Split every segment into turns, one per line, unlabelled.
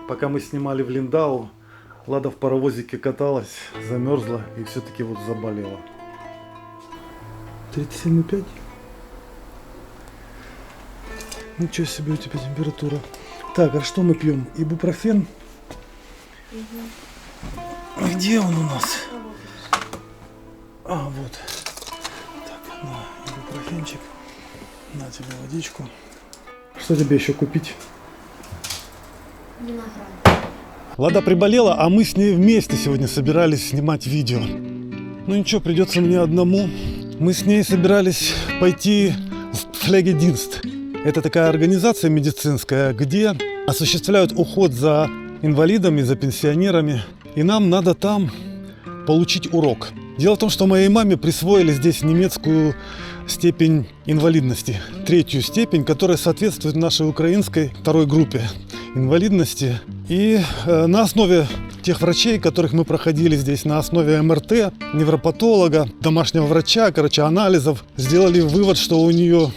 Пока мы снимали в Линдау, Лада в паровозике каталась, замерзла и все-таки вот заболела. 37,5. Ничего себе у тебя температура. Так, а что мы пьем? Ибупрофен? А где он у нас? А, вот. Так, на, ибупрофенчик. На тебе водичку. Что тебе еще купить?
Виноград.
Лада приболела, а мы с ней вместе сегодня собирались снимать видео. Ну ничего, придется мне одному. Мы с ней собирались пойти в Pflegedienst. Это такая организация медицинская, где осуществляют уход за инвалидами, за пенсионерами. И нам надо там получить урок. Дело в том, что моей маме присвоили здесь немецкую степень инвалидности. 3-ю степень, которая соответствует нашей украинской 2-й группе инвалидности. И на основе тех врачей, которых мы проходили здесь, на основе МРТ, невропатолога, домашнего врача, анализов, сделали вывод, что у нее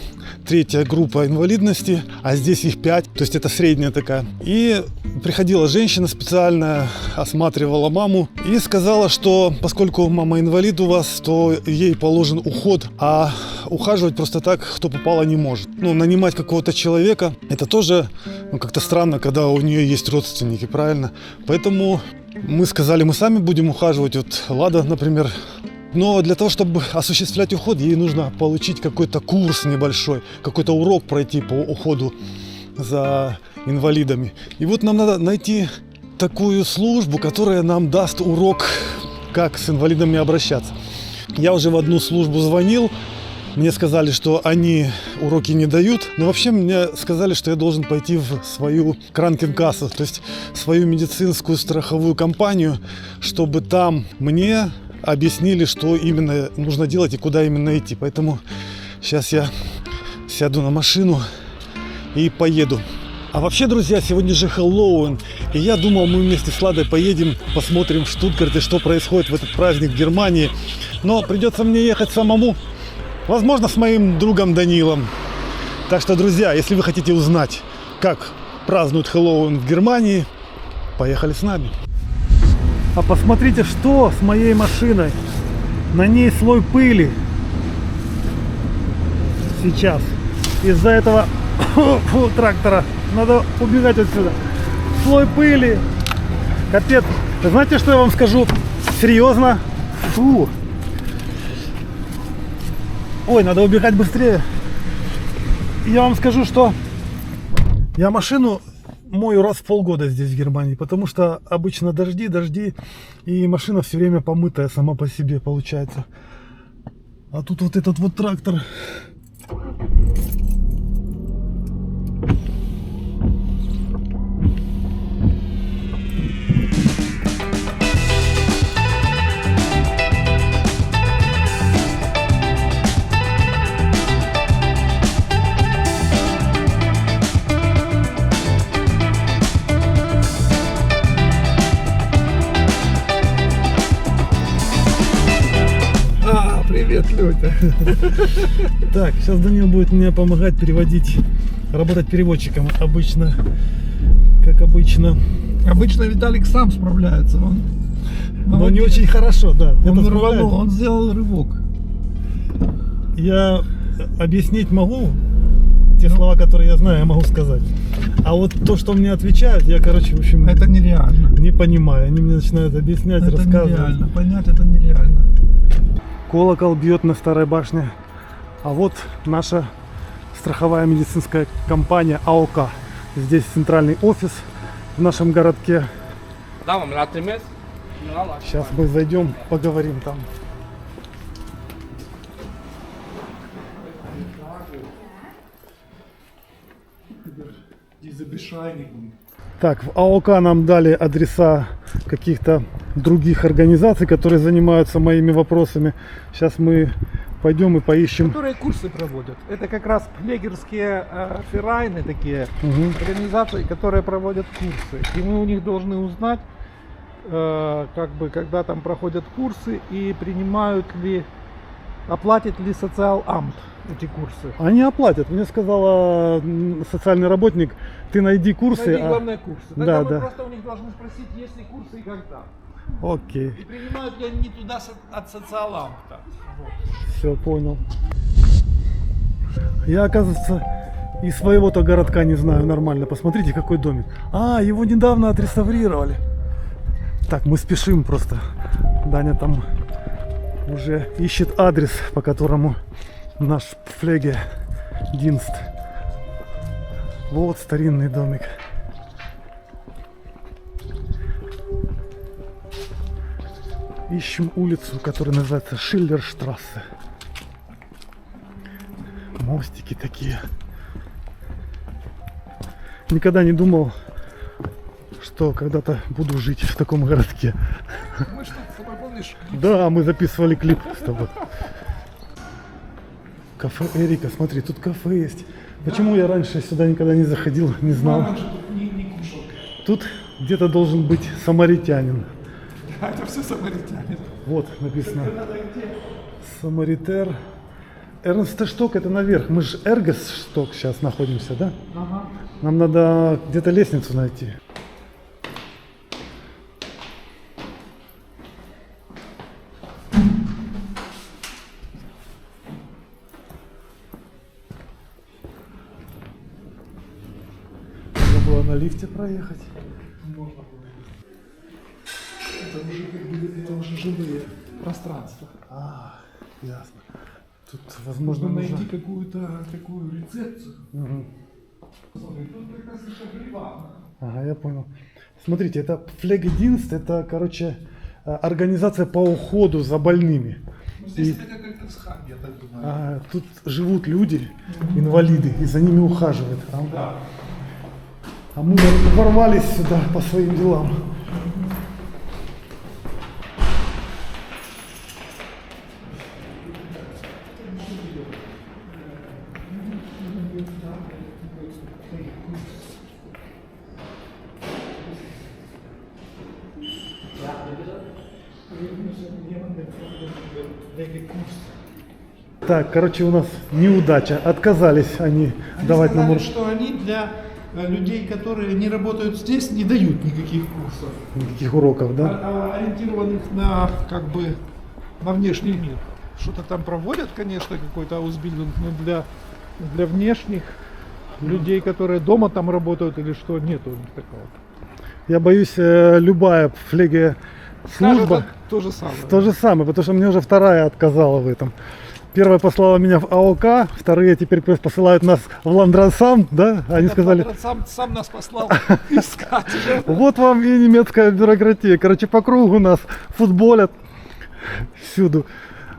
3-я группа инвалидности, а здесь их 5, то есть это средняя такая. И приходила женщина специальная, осматривала маму и сказала, что поскольку мама инвалид у вас, то ей положен уход, а ухаживать просто так, кто попало, не может. Ну, нанимать какого-то человека, это тоже как-то странно, когда у нее есть родственники, правильно? Поэтому мы сказали, мы сами будем ухаживать. Вот Лада, например. Но для того, чтобы осуществлять уход, ей нужно получить какой-то курс небольшой, какой-то урок пройти по уходу за инвалидами. И вот нам надо найти такую службу, которая нам даст урок, как с инвалидами обращаться. Я уже в одну службу звонил, мне сказали, что они уроки не дают, но вообще мне сказали, что я должен пойти в свою кранкенкассу, то есть свою медицинскую страховую компанию, чтобы там мне объяснили, что именно нужно делать и куда именно идти. Поэтому сейчас я сяду на машину и поеду. А вообще, друзья, сегодня же Хэллоуин, и я думал, мы вместе с Ладой поедем, посмотрим в Штутгарте, что происходит в этот праздник в Германии. Но придется мне ехать самому, возможно, с моим другом Данилом. Так что, друзья, если вы хотите узнать, как празднуют Хэллоуин в Германии, поехали с нами. А посмотрите, что с моей машиной. На ней слой пыли. Сейчас. Из-за этого трактора. Надо убегать отсюда. Слой пыли. Капец. Знаете, что я вам скажу? Серьезно? Фу. Ой, надо убегать быстрее. Я вам скажу, что я машину мою раз в полгода здесь, в Германии, потому что обычно дожди, и машина все время помытая сама по себе получается. А тут вот этот вот трактор.
Привет, Люся.
Так, сейчас Данил будет мне помогать переводить, работать переводчиком. Обычно, как обычно.
Обычно Виталик сам справляется.
Но не очень хорошо, да.
Он сделал рывок.
Я объяснить могу, те слова, которые я знаю, я могу сказать. А вот то, что мне отвечают, я, короче, в общем,
это нереально.
Не понимаю. Они мне начинают объяснять,
это
рассказывать.
Нереально. Понять это нереально.
Колокол бьет на старой башне. А вот наша страховая медицинская компания АОК. Здесь центральный офис в нашем городке. Сейчас мы зайдем, поговорим там. Так, в АОК нам дали адреса каких-то других организаций, которые занимаются моими вопросами. Сейчас мы пойдем и поищем.
Которые курсы проводят. Это как раз плегерские ферайны такие, организации, которые проводят курсы. И мы у них должны узнать, как бы, когда там проходят курсы и принимают ли оплатит ли социаламт эти курсы.
Они оплатят. Мне сказала социальный работник, ты найди курсы.
Найди главные курсы. Тогда
Да,
мы
да.
просто у них должны спросить, есть ли курсы и когда.
Окей.
И принимают ли они туда от социаламта. Вот.
Все, понял. Я, оказывается, и своего-то городка не знаю нормально. Посмотрите, какой домик. А, его недавно отреставрировали. Так, мы спешим просто. Даня там уже ищет адрес, по которому наш Флегединст. Вот старинный домик. Ищем улицу, которая называется Шиллерштрассе. Мостики такие. Никогда не думал, что когда-то буду жить в таком городке.
Мы что, с тобой помнишь?
Да, мы записывали клип с тобой. Кафе Эрика, смотри, тут кафе есть. Почему я раньше сюда никогда не заходил, не знал.
Мама же тут не кушал.
Тут где-то должен быть самаритянин.
Да, это все самаритяне.
Вот написано. Самаритер. Эрнстешток это наверх. Мы же Эргесшток сейчас находимся, да?
Ага.
Нам надо где-то лестницу найти. Можно было на лифте проехать.
Можно было. Это уже жилые пространства.
А, ясно. Тут, возможно,
Можно
нужно...
найти какую-то такую рецепцию.
Мгм.
Смотри, тут прекрасно шагрива.
Ага, я понял. Смотрите, это Флегединст, это, короче, организация по уходу за больными.
Здесь
И-
это как Альтерсхайм, я так думаю.
Тут живут люди, инвалиды, и за ними ухаживают.
Да.
А мы ворвались сюда по своим делам. Так, короче, у нас неудача. Отказались они давать нам
Сказали, что они для людей, которые не работают здесь, не дают никаких курсов,
никаких уроков, да?
ориентированных на как бы на внешний мир. Что-то там проводят, конечно, какой-то аусбильдинг, но для внешних людей, которые дома там работают или что, нету у них такого.
Я боюсь, любая флеге служба
Скажут то же самое.
то же самое, потому что мне уже вторая отказала в этом. Первая послала меня в АОК, вторые теперь посылают нас в Ландрасам, да? Они сказали,
Сам нас послал искать.
вот вам и немецкая бюрократия. Короче, по кругу нас футболят всюду.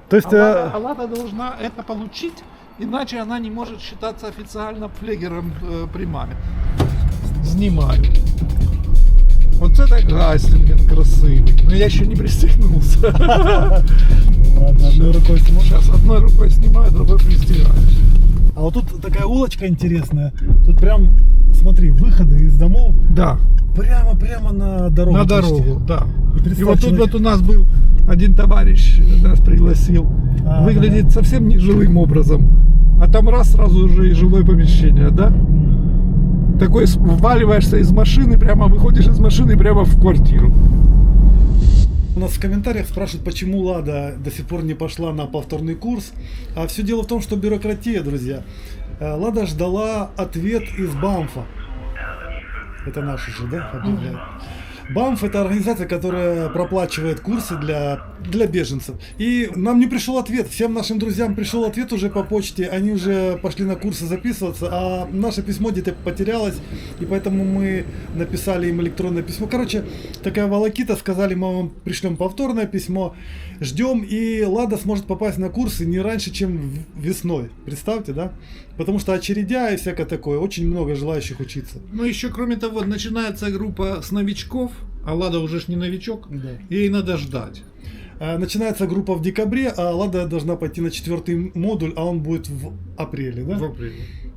То есть,
Лада должна это получить, иначе она не может считаться официально флегером при маме. Снимаю. Вот это Гайслинген красивый. Но я еще не пристегнулся.
ладно, одной рукой смотрим.
Сейчас одной рукой снимаю, другой пристегаю.
А вот тут такая улочка интересная. Тут прям, смотри, выходы из домов
Да,
прямо на дорогу.
на
почти.
дорогу, да.
представь,
И вот тут
человек-
вот у нас был один товарищ, нас пригласил.
А,
Выглядит совсем не жилым образом. А там раз сразу уже и жилое помещение, да? Такой вваливаешься из машины, прямо выходишь из машины прямо в квартиру.
У нас в комментариях спрашивают, почему Лада до сих пор не пошла на повторный курс. А все дело в том, что бюрократия, друзья. Лада ждала ответ из БАМФа. Это наши же, да, объявляют. БАМФ — это организация, которая проплачивает курсы для беженцев. И нам не пришел ответ. Всем нашим друзьям пришел ответ уже по почте. Они уже пошли на курсы записываться, а наше письмо где-то потерялось. И поэтому мы написали им электронное письмо. Короче, такая волокита. Сказали, мы вам пришлем повторное письмо. Ждем, и Лада сможет попасть на курсы не раньше, чем весной. Представьте, да? Потому что очередя и всякое такое. Очень много желающих учиться.
Ну еще кроме того, начинается группа с новичков, а Лада уже ж не новичок,
Да.
ей надо ждать.
Начинается группа в декабре, а Лада должна пойти на 4-й модуль, а он будет в апреле, да?
В апреле.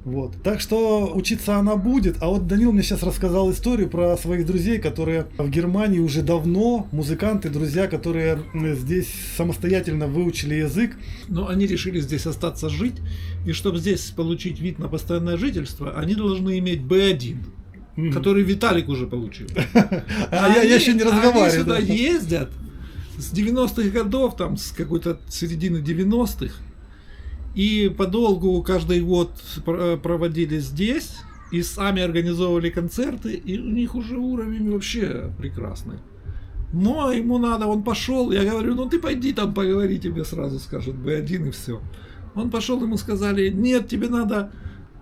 Вот. Так что учиться она будет. А вот Данил мне сейчас рассказал историю про своих друзей, которые в Германии уже давно, музыканты, друзья, которые здесь самостоятельно выучили язык.
Но они решили здесь остаться жить, и чтобы здесь получить вид на постоянное жительство, они должны иметь B1, который Виталик уже получил.
Я еще не разговариваю.
Они сюда ездят с 90-х годов, там с какой-то середины 90-х, и подолгу каждый год проводили здесь, и сами организовывали концерты, и у них уже уровень вообще прекрасный. Но ему надо, он пошел, я говорю, ну ты пойди там поговори, тебе сразу скажут B1 и все. Он пошел, ему сказали, нет, тебе надо,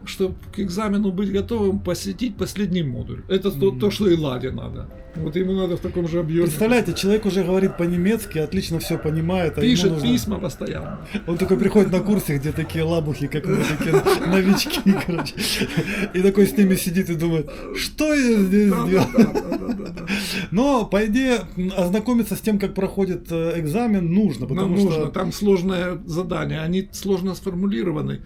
чтобы к экзамену быть готовым, посетить последний модуль. Это то, что и Ладе надо. Вот ему надо в таком же объеме.
Представляете, человек уже говорит по-немецки, отлично все понимает.
Пишет
нужно...
письма постоянно.
Он такой приходит на курсы, где такие лабухи, как мы, такие новички, короче. И такой с ними сидит и думает, что я здесь делал? Но, по идее, ознакомиться с тем, как проходит экзамен, нужно. Потому что
там сложное задание, они сложно сформулированы.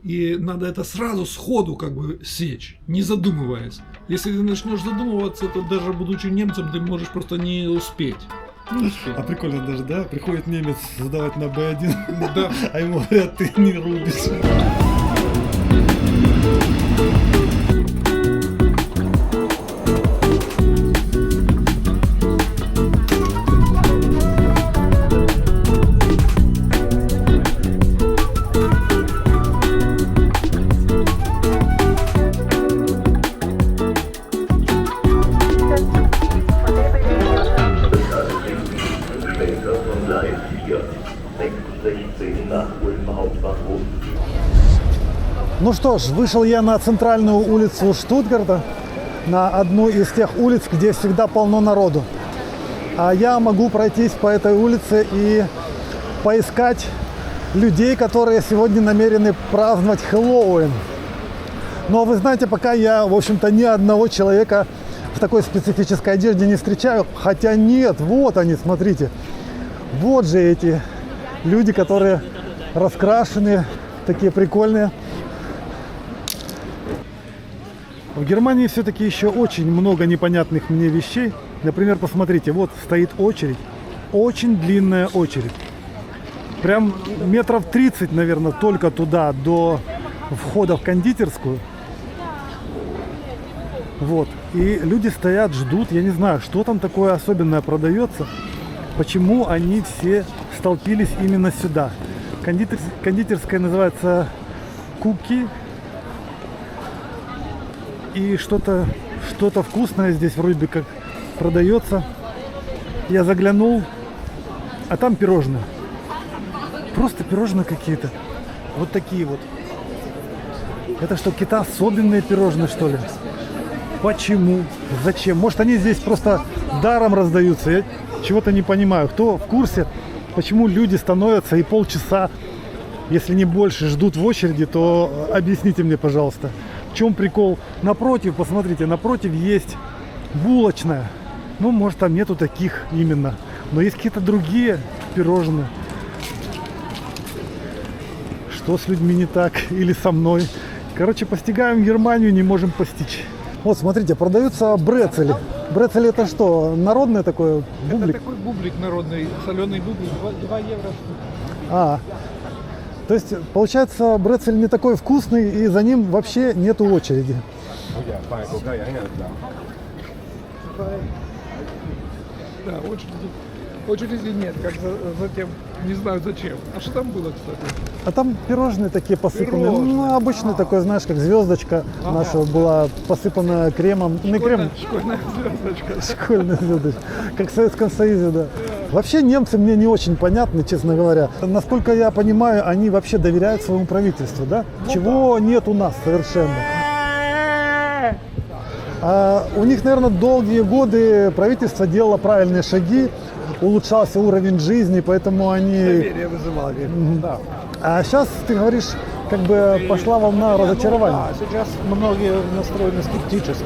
И надо это сразу сходу как бы сечь, не задумываясь. Если ты начнешь задумываться, то даже будучи немцем, ты можешь просто не успеть.
А прикольно даже, да? Приходит немец сдавать на B1,
да.
А ему говорят, ты не рубишь. Ну что ж, вышел я на центральную улицу Штутгарта, на одну из тех улиц, где всегда полно народу. А я могу пройтись по этой улице и поискать людей, которые сегодня намерены праздновать Хэллоуин. Но вы знаете, пока я, в общем-то, ни одного человека в такой специфической одежде не встречаю. Хотя нет, вот они, смотрите. Вот же эти люди, которые раскрашены, такие прикольные. В Германии все-таки еще очень много непонятных мне вещей. Например, посмотрите, вот стоит очередь. Очень длинная очередь. Прям метров 30, наверное, только туда, до входа в кондитерскую. Вот. И люди стоят, ждут. Я не знаю, что там такое особенное продается. Почему они все столпились именно сюда. Кондитерская называется Куки. И что-то вкусное здесь вроде бы как продается. Я заглянул, а там пирожные. Просто пирожные какие-то. Вот такие вот. Это что, какие-то особенные пирожные, что ли? Почему? Зачем? Может, они здесь просто даром раздаются? Я чего-то не понимаю. Кто в курсе, почему люди становятся и полчаса, если не больше, ждут в очереди, то объясните мне, пожалуйста. В чем прикол? Напротив, посмотрите, напротив есть булочная. Ну, может, там нету таких именно. Но есть какие-то другие пирожные. Что с людьми не так? Или со мной? Короче, постигаем Германию, не можем постичь. Вот, смотрите, продаются брецели. Брецели это что? Народное такое бублик?
Это такой бублик народный, соленый бублик, 2 евро штука.
То есть, получается, брецель не такой вкусный, и за ним вообще нету очереди.
Да, очереди нет, как затем, не знаю зачем. А что там было, кстати?
А там пирожные такие посыпанные. Ну, обычный такой, знаешь, как звездочка наша была посыпана кремом. Не крем.
Школьная звездочка.
Школьная звездочка. Как в Советском Союзе, да. Вообще немцы мне не очень понятны, честно говоря. Насколько я понимаю, они вообще доверяют своему правительству, да? Чего нет у нас совершенно. А у них, наверное, долгие годы правительство делало правильные шаги, улучшался уровень жизни, поэтому они...
Доверие вызывали. Да.
А сейчас, ты говоришь, как бы пошла волна разочарования.
Да, сейчас многие настроены скептически.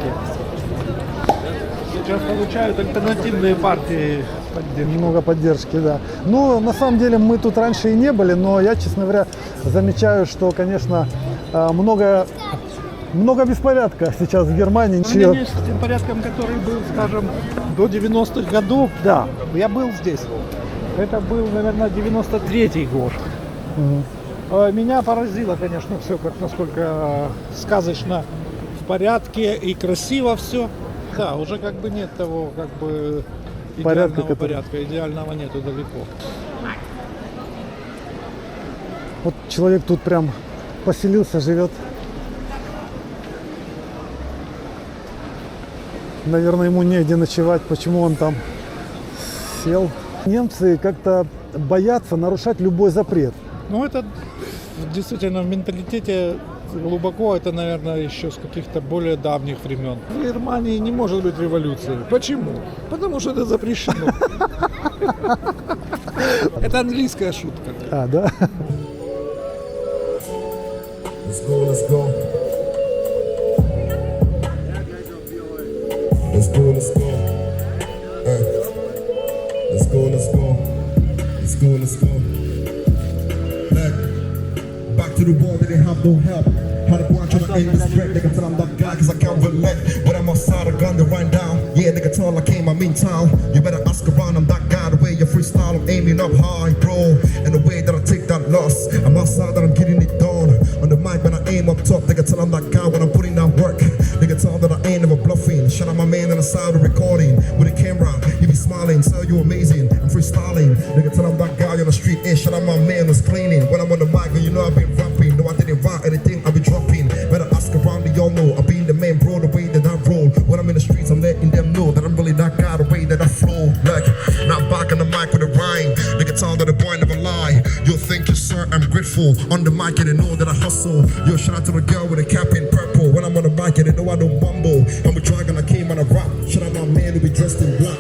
Сейчас получают альтернативные партии поддержки.
Много поддержки, да. Ну, на самом деле, мы тут раньше и не были, но я, честно говоря, замечаю, что, конечно, много беспорядка сейчас в Германии.
По сравнению с тем порядком, который был, скажем, до 90-х годов, да, я был здесь. Это был, наверное, 93-й год. Меня поразило, конечно, все, как насколько сказочно в порядке и красиво все. Да, уже как бы нет того, как бы идеального порядка, идеального нету далеко.
Вот человек тут прям поселился, живет. Наверное, ему негде ночевать, почему он там сел. Немцы как-то боятся нарушать любой запрет.
Ну, это действительно в менталитете глубоко, это, наверное, еще с каких-то более давних времен. В Германии не может быть революции. Почему? Потому что это запрещено. Это английская шутка.
А, да?
Let's go, let's go. Let's go, let's go. Let's go, let's go. Let's go, let's go. Back to the wall, they didn't have no help. How to go out trying to end this threat. They can tell I'm that guy cause I can't relate. But I'm outside, I gun the wind down. Yeah, they can tell I came, I'm in town. You better ask around, I'm that guy. The way you freestyle, I'm aiming up high, bro. And the way that I take that loss, I'm outside and I'm getting it done. On the mic when I aim up top, they can tell I'm that guy when I'm putting down work. They can tell that I ain't never bluffing. Shout out my man on the side of recording. With a camera, he be smiling, tell you amazing. I'm freestyling. They can tell I'm that guy on the street. Hey, shout out my man who's cleaning. When I'm on the mic, you know I've been rapping. No, I didn't write anything, I be dropping. Better ask around, they all know. I've been the man, bro, the way that I roll. When I'm in the streets, I'm letting them know that I'm really that guy, the way that I flow. Like, not back on the mic with a rhyme. They can tell that the boy never lie. You'll think you're sir, I'm grateful. On the mic, and they know that I hustle. Yo, shout out to the girl with a cap in purple. When I'm on the mic, and they know I don't bumble. I'm a dragon, I came on a rap. Shout out my man who be dressed in black.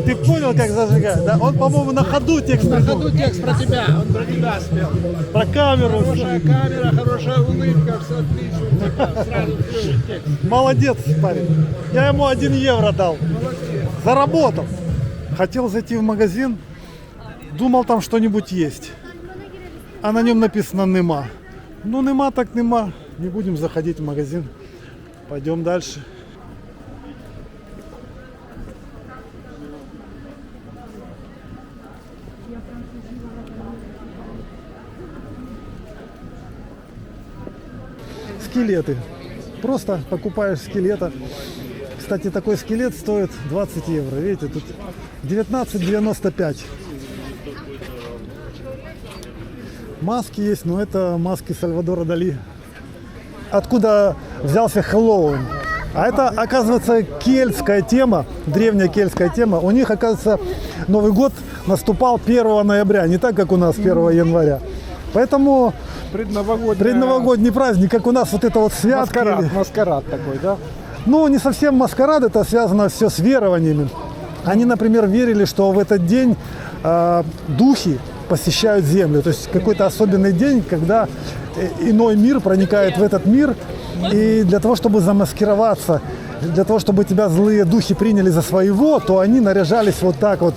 Ты понял, как зажигать, да? Он, по-моему, на ходу текст.
На ходу текст про тебя, он про тебя спел.
Про камеру.
Хорошая камера, хорошая улыбка, все отлично. Сразу текст.
Молодец, парень. Я ему 1 евро дал. Заработал. Хотел зайти в магазин, думал, там что-нибудь есть. А на нем написано «нема». Ну, нема так нема. Не будем заходить в магазин. Пойдем дальше. Скелеты. Просто покупаешь скелета. Кстати, такой скелет стоит 20 евро. Видите, тут 19,95. Маски есть, но это маски Сальвадора Дали. Откуда взялся Хэллоуин? А это, оказывается, кельтская тема, древняя кельтская тема. У них, оказывается, Новый год наступал 1 ноября, не так, как у нас 1 января. Поэтому предновогодний праздник, как у нас вот это вот святка.
Маскарад такой, да?
Ну, не совсем маскарад, это связано все с верованиями. Они, например, верили, что в этот день духи посещают землю. То есть какой-то особенный день, когда иной мир проникает в этот мир. И для того, чтобы замаскироваться, для того, чтобы тебя злые духи приняли за своего, то они наряжались вот так вот.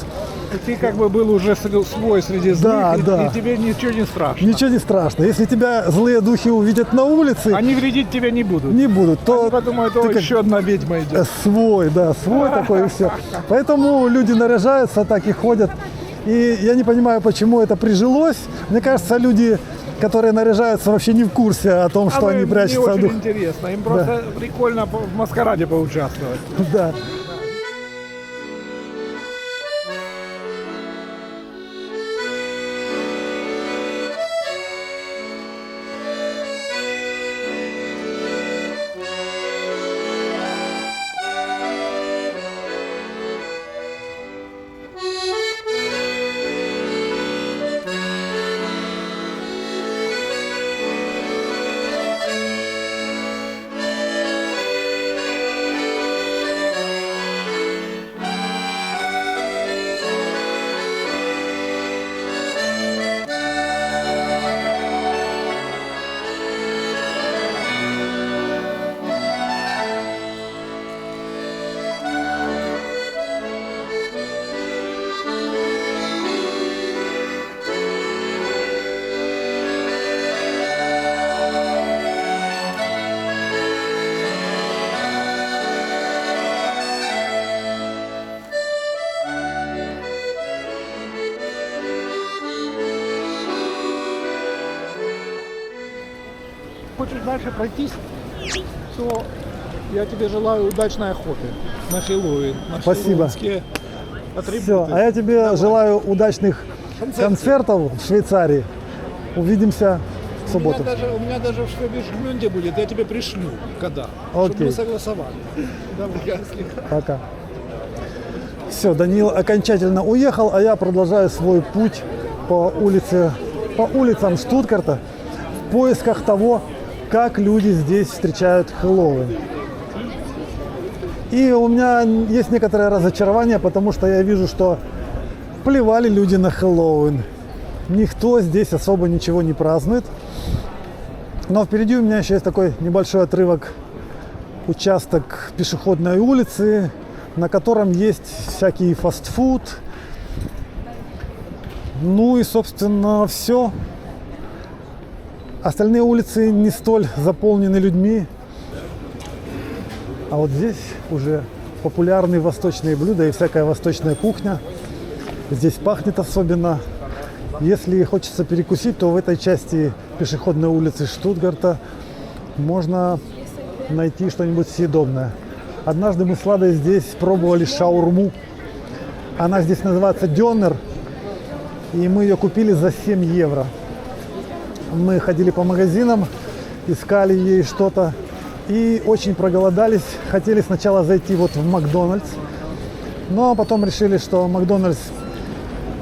И ты как бы был уже свой среди злых,
да, да.
И тебе ничего не страшно.
Ничего не страшно. Если тебя злые духи увидят на улице,
они вредить тебя не будут.
Не будут. То
они подумают, о, еще одна ведьма идет.
Свой, да, свой такой и все. Поэтому люди наряжаются так и ходят. И я не понимаю, почему это прижилось. Мне кажется, люди, которые наряжаются, вообще не в курсе о том, что они прячутся от духа.
Им интересно, им просто прикольно в маскараде поучаствовать.
Да.
хочешь дальше пройтись, то я тебе желаю удачной охоты на Хэллоуин. На
Спасибо.
хэллоуинские атрибуты.
Все, а я тебе желаю удачных концертов в Швейцарии. Увидимся в субботу.
У меня даже в Швабишгмюнде будет, я тебе пришлю, когда.
Окей.
Чтобы мы согласовали. Давай, ясно.
Пока. Все, Даниил окончательно уехал, а я продолжаю свой путь по улицам Штутгарта в поисках того, как люди здесь встречают Хэллоуин. И у меня есть некоторое разочарование, потому что я вижу, что плевали люди на Хэллоуин. Никто здесь особо ничего не празднует. Но впереди у меня еще есть такой небольшой отрывок, участок пешеходной улицы, на котором есть всякий фастфуд. Ну и, собственно, все. Остальные улицы не столь заполнены людьми. А вот здесь уже популярные восточные блюда и всякая восточная кухня. Здесь пахнет особенно. Если хочется перекусить, то в этой части пешеходной улицы Штутгарта можно найти что-нибудь съедобное. Однажды мы с Ладой здесь пробовали шаурму. Она здесь называется дёнер. И мы ее купили за 7 евро. Мы ходили по магазинам, искали ей что-то. И очень проголодались. Хотели сначала зайти вот в Макдональдс. Но потом решили, что Макдональдс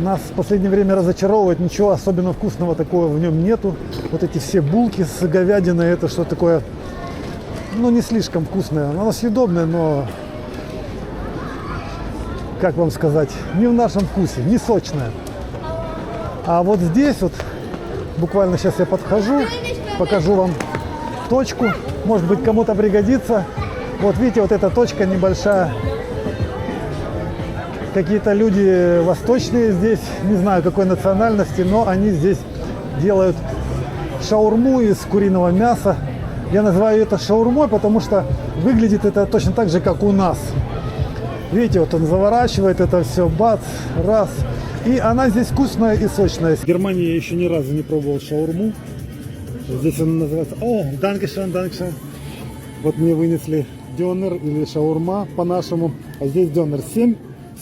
нас в последнее время разочаровывает. Ничего особенно вкусного такого в нем нету. Вот эти все булки с говядиной, это что такое, ну, не слишком вкусное. Оно съедобное, но, как вам сказать, не в нашем вкусе, не сочное. А вот здесь вот, буквально сейчас я подхожу, покажу вам точку. Может быть, кому-то пригодится. Вот видите, вот эта точка небольшая. Какие-то люди восточные здесь, не знаю какой национальности, но они здесь делают шаурму из куриного мяса. Я называю это шаурмой, потому что выглядит это точно так же, как у нас. Видите, вот он заворачивает это все, бац, раз. И она здесь вкусная и сочная. В Германии я еще ни разу не пробовал шаурму. Здесь она называется... О, данкешен, данкешен. Вот мне вынесли дёнер или шаурма по-нашему. А здесь дёнер 7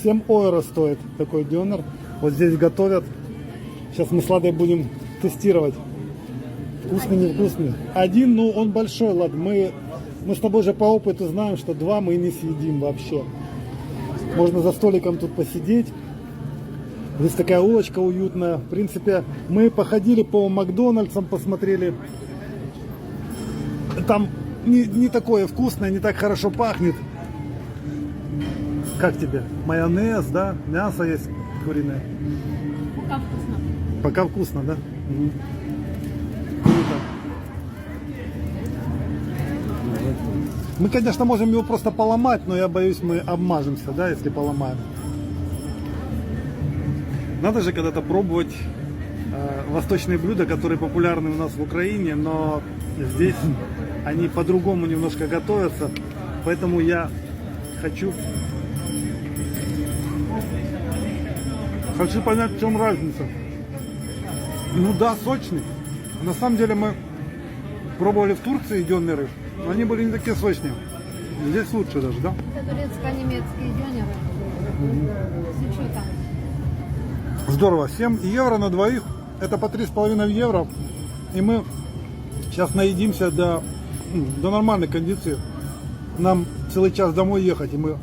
евро стоит такой дёнер. Вот здесь готовят. Сейчас мы с Ладой будем тестировать. Вкусный, невкусный. Один, ну он большой, Лад. Мы с тобой же по опыту знаем, что 2 мы не съедим вообще. Можно за столиком тут посидеть. Здесь такая улочка уютная. В принципе, мы походили по Макдональдсам, посмотрели. Там не такое вкусное, не так хорошо пахнет. Как тебе? Майонез, да? Мясо есть куриное.
Пока вкусно.
Пока вкусно, да? Угу. Круто. Мы, конечно, можем его просто поломать, но я боюсь, мы обмажемся, да, если поломаем. Надо же когда-то пробовать восточные блюда, которые популярны у нас в Украине, но здесь они по-другому немножко готовятся. Поэтому я хочу понять, в чем разница. Ну да, сочный. На самом деле мы пробовали в Турции дёнеры, но они были не такие сочные. Здесь лучше даже, да?
Это турецко-немецкие дёнеры. С учетом.
Здорово. 7 евро на двоих. Это по 3,5 евро. И мы сейчас наедимся до нормальной кондиции. Нам целый час домой ехать, и мы...
В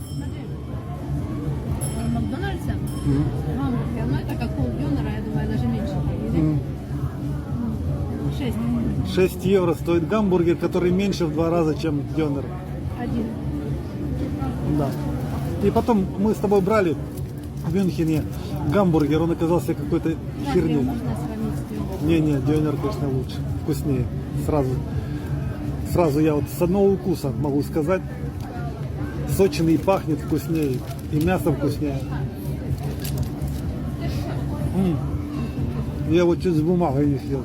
Макдональдсе гамбургер, ну это как полдёнера, я думаю, даже меньше. 6.
6 евро стоит гамбургер, который меньше в 2 раза, чем дёнер.
1.
Да. И потом мы с тобой брали в Мюнхене гамбургер, он оказался какой-то херней.
Можно сравнить с тем.
Не, дёнер, конечно, лучше, вкуснее. Сразу я вот с одного укуса могу сказать, сочный и пахнет вкуснее, и мясо вкуснее. Я вот чуть с бумагой не съел.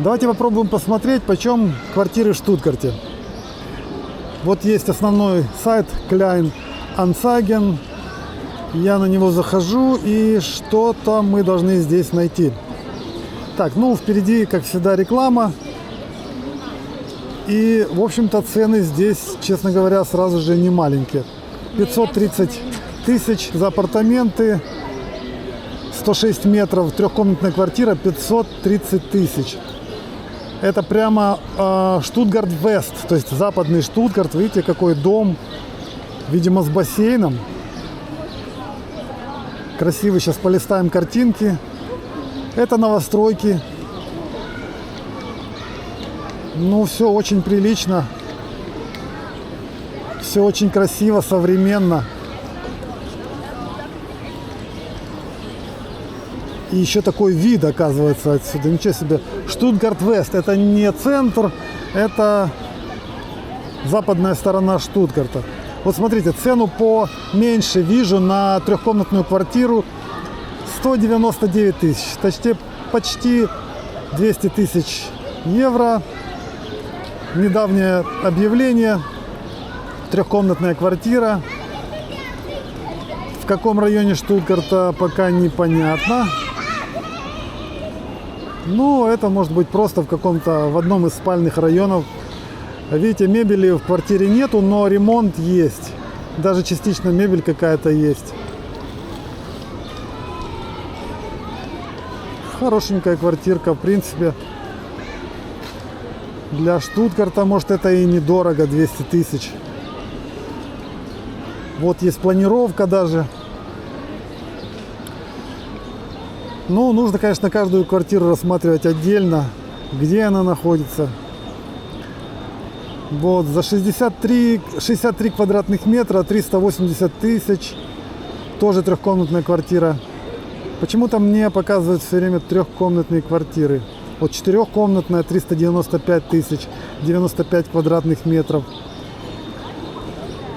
Давайте попробуем посмотреть, почем квартиры в Штутгарте. Вот есть основной сайт Kleinanzeigen. Я на него захожу, и что-то мы должны здесь найти. Так, ну впереди, как всегда, реклама. И, в общем-то, цены здесь, честно говоря, сразу же не маленькие. 530 тысяч за апартаменты, 106 метров, трехкомнатная квартира, 530 тысяч. Это прямо Штутгарт-Вест, то есть западный Штутгарт. Видите, какой дом, видимо, с бассейном. Красивый, сейчас полистаем картинки. Это новостройки. Ну, все очень прилично. Все очень красиво, современно. И еще такой вид, оказывается, отсюда. Ничего себе. Штутгарт-Вест. Это не центр, это западная сторона Штутгарта. Вот смотрите, цену поменьше вижу на трехкомнатную квартиру. 199 тысяч. Почти 200 тысяч евро. Недавнее объявление. Трехкомнатная квартира. В каком районе Штутгарта, пока непонятно. Ну, это может быть просто в одном из спальных районов. Видите, мебели в квартире нету, но ремонт есть. Даже частично мебель какая-то есть. Хорошенькая квартирка, в принципе. Для Штутгарта, может, это и недорого, 200 тысяч. Вот есть планировка даже. Ну, нужно, конечно, каждую квартиру рассматривать отдельно, где она находится. Вот, за 63 квадратных метра, 380 тысяч. Тоже трехкомнатная квартира. Почему-то мне показывают все время трехкомнатные квартиры. Вот четырехкомнатная, 395 тысяч, 95 квадратных метров.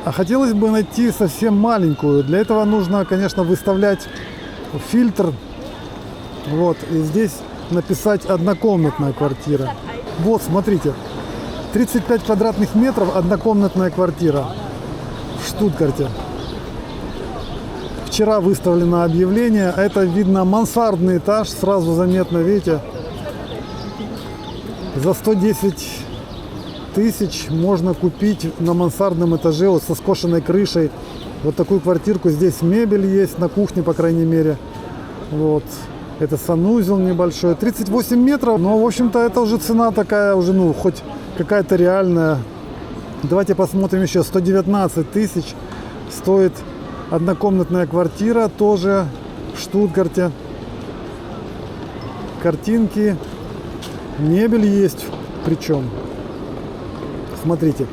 А хотелось бы найти совсем маленькую. Для этого нужно, конечно, выставлять фильтр. Вот, и здесь написать однокомнатная квартира. Вот, смотрите. 35 квадратных метров, однокомнатная квартира в Штутгарте. Вчера выставлено объявление. Это видно мансардный этаж. Сразу заметно, видите. За 110 тысяч можно купить на мансардном этаже вот со скошенной крышей вот такую квартирку. Здесь мебель есть на кухне, по крайней мере. Вот. Это санузел небольшой. 38 метров. Но, в общем-то, это уже цена такая, уже, ну, хоть какая-то реальная. Давайте посмотрим еще. 119 тысяч стоит однокомнатная квартира, тоже в Штутгарте. Картинки. Мебель есть, причем. Смотрите,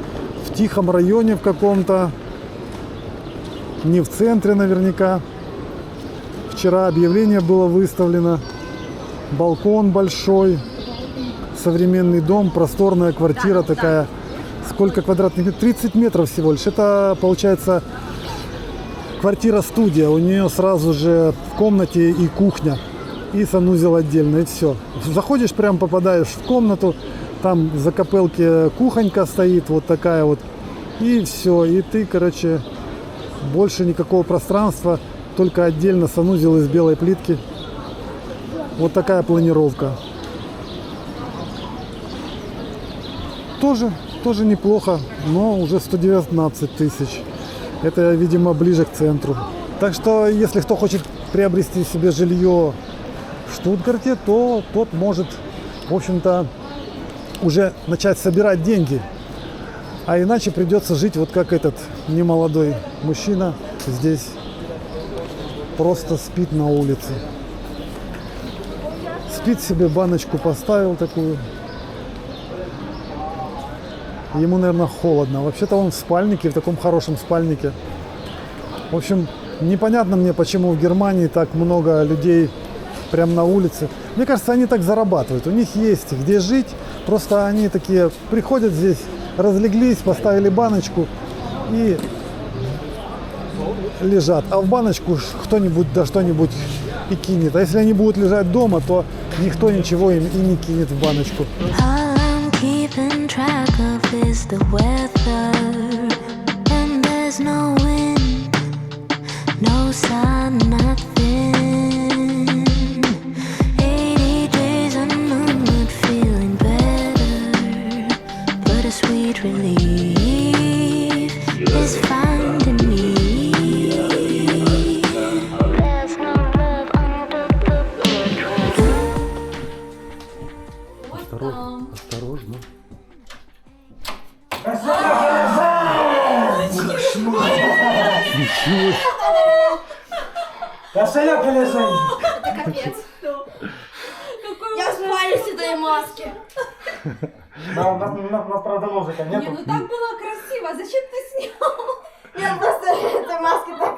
в тихом районе в каком-то, не в центре наверняка. Вчера объявление было выставлено. Балкон большой, современный дом, просторная квартира такая. Сколько квадратных метров? 30 метров всего лишь. Это получается квартира-студия. У нее сразу же в комнате и кухня, и санузел отдельно, и все. Заходишь, прям попадаешь в комнату, там за капелки кухонька стоит, вот такая вот, и все. И ты, короче, больше никакого пространства, только отдельно санузел из белой плитки. Вот такая планировка. Тоже неплохо, но уже 119 тысяч. Это, видимо, ближе к центру. Так что, если кто хочет приобрести себе жилье в Штутгарте, то тот может, в общем-то, уже начать собирать деньги. А иначе придется жить вот как этот немолодой мужчина здесь просто спит на улице. Спит себе, баночку поставил такую. Ему, наверное, холодно. Вообще-то он в спальнике, в таком хорошем спальнике. В общем, непонятно мне, почему в Германии так много людей прямо на улице. Мне кажется, они так зарабатывают. У них есть где жить. Просто они такие приходят здесь, разлеглись, поставили баночку и лежат. А в баночку кто-нибудь да что-нибудь и кинет. А если они будут лежать дома, то никто ничего им и не кинет в баночку.
Keeping track of is the weather, and there's no wind, no sun, nothing. 80 days sweet relief is found in me. There's no love under the bed.
Осторожно.
Это капец. Я спалюсь в этой маске.
У нас, правда, ножика
Не,
нету.
ну так было красиво. Зачем ты снял? Я просто этой маски так...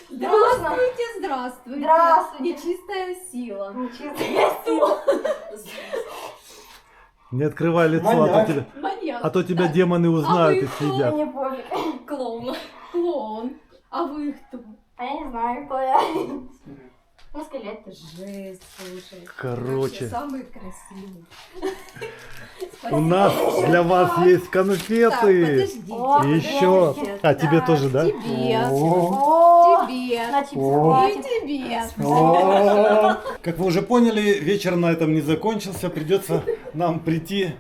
Здравствуйте, здравствуйте.
Здравствуйте.
Нечистая сила.
Нечистая сила.
Не открывай лицо,
Маньяк.
а то тебя демоны узнают и
кто?
съедят.
Мне пофиг.
Клоун. Клоун. А вы кто?
А я не знаю, кто я. Ну, скелет.
Жесть, слушай.
Короче,
Самый красивый.
у нас для вас есть
Так,
конфеты.
подождите.
О,
Еще.
подождите.
А, тебе тоже, да?
Тебе.
О,
Тебе.
на чипсы
О.
хватит.
И тебе.
Как вы уже поняли, вечер на этом не закончился. Придется нам пойти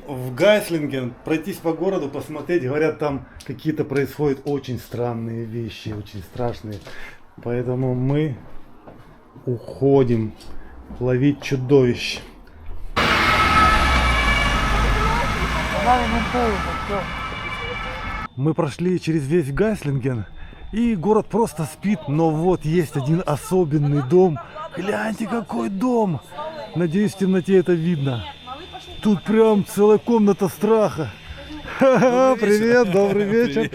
в Гайслинген, пройтись по городу, посмотреть. Говорят, там какие-то происходят очень странные вещи, очень страшные. Поэтому мы уходим ловить чудовищ. Мы прошли через весь Гайслинген, и город просто спит, но вот есть один особенный дом. Гляньте, какой дом! Надеюсь, в темноте это видно. Тут прям целая комната страха. Ха-ха, привет, добрый вечер.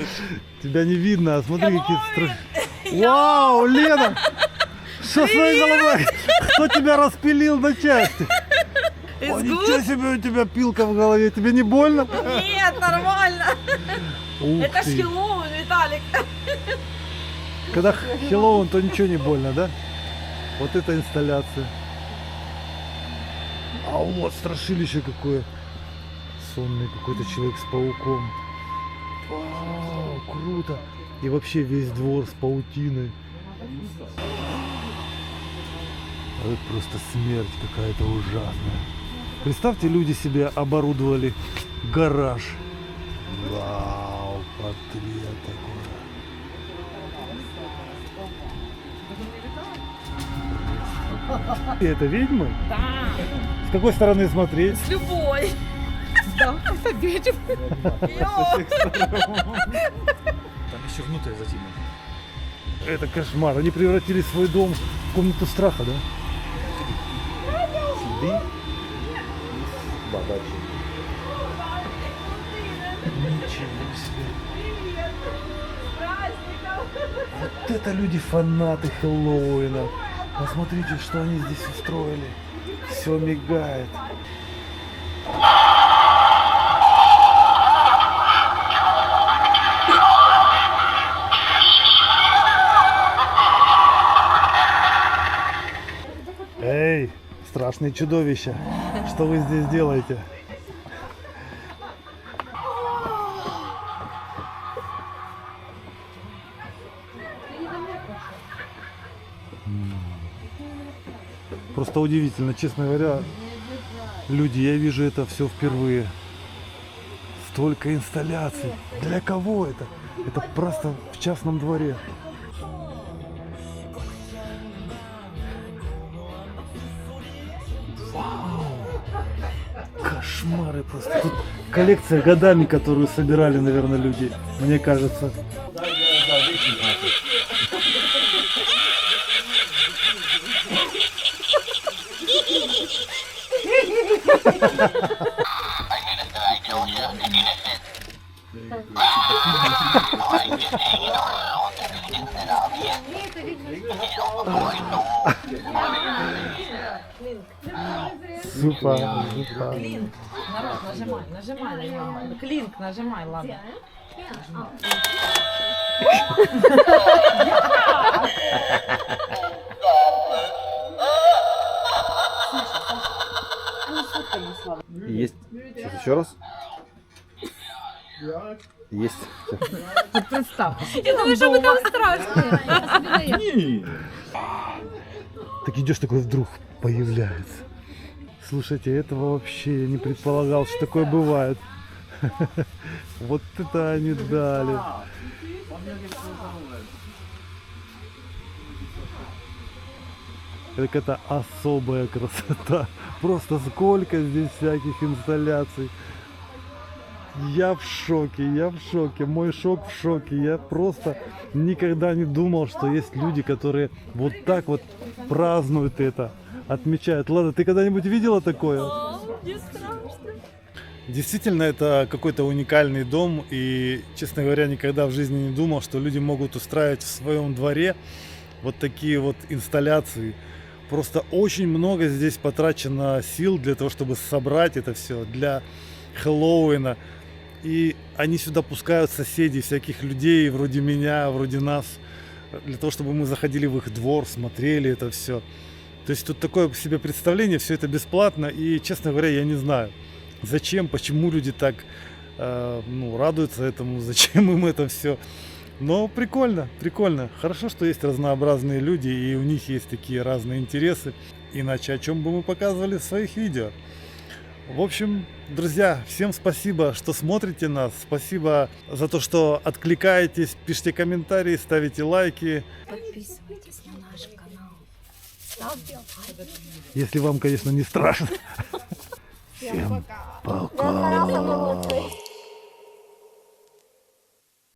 Тебя не видно, а смотри, какие страшные. Вау, Лена! Что с твоей головой? Кто тебя распилил на части? О, ничего себе, у тебя пилка в голове. Тебе не больно?
Нет, нормально.
Ух
Это ж
ты.
Хеллоуин, Виталик.
Когда Хеллоуин, то ничего не больно, да? Вот это инсталляция. А вот страшилище какое. Сонный какой-то человек с пауком. Вау, круто. И вообще весь двор с паутиной. Это просто смерть какая-то ужасная. Представьте, люди себе оборудовали гараж. Вау, портрет такой. Это ведьмы?
Да,
С какой стороны смотреть?
с любой. Да, это ведьм.
Это кошмар. Они превратили свой дом в комнату страха, да? Ничего себе. Вот это люди фанаты Хэллоуина. Посмотрите, что они здесь устроили. Все мигает. Эй, страшные чудовища, что вы здесь делаете? Просто удивительно, честно говоря, люди, я вижу это все впервые. Столько инсталляций. Для кого это? Это просто в частном дворе. Кошмары просто. Тут коллекция годами, которую собирали, наверное, люди, мне кажется. Супер, супер.
Клинк. Народ, нажимай на него. Клинк нажимай, ладно.
Есть. Сейчас еще раз. Есть.
Вот представь. Я думаю, что вы там страшно.
Так идешь, такой вдруг появляется. Слушайте, этого вообще я не предполагал, что такое бывает. Вот это они дали. Так это особая красота. Просто сколько здесь всяких инсталляций. Я в шоке, я в шоке. Мой шок в шоке. Я просто никогда не думал, что есть люди, которые вот так вот празднуют это, отмечают. Ладно, ты когда-нибудь видела такое?
Мне страшно.
Действительно, это какой-то уникальный дом. И, честно говоря, никогда в жизни не думал, что люди могут устраивать в своем дворе вот такие вот инсталляции. Просто очень много здесь потрачено сил для того, чтобы собрать это все для Хэллоуина. И они сюда пускают соседей, всяких людей, вроде меня, вроде нас, для того, чтобы мы заходили в их двор, смотрели это все. То есть тут такое себе представление, все это бесплатно. И, честно говоря, я не знаю, зачем, почему люди так радуются этому, зачем им это все. Но прикольно, прикольно. Хорошо, что есть разнообразные люди, и у них есть такие разные интересы. Иначе о чем бы мы показывали в своих видео. В общем, друзья, всем спасибо, что смотрите нас. Спасибо за то, что откликаетесь, пишите комментарии, ставите лайки.
Подписывайтесь на наш канал. Ставьте лайки.
Если вам, конечно, не страшно.
Да, старался, мы лучше.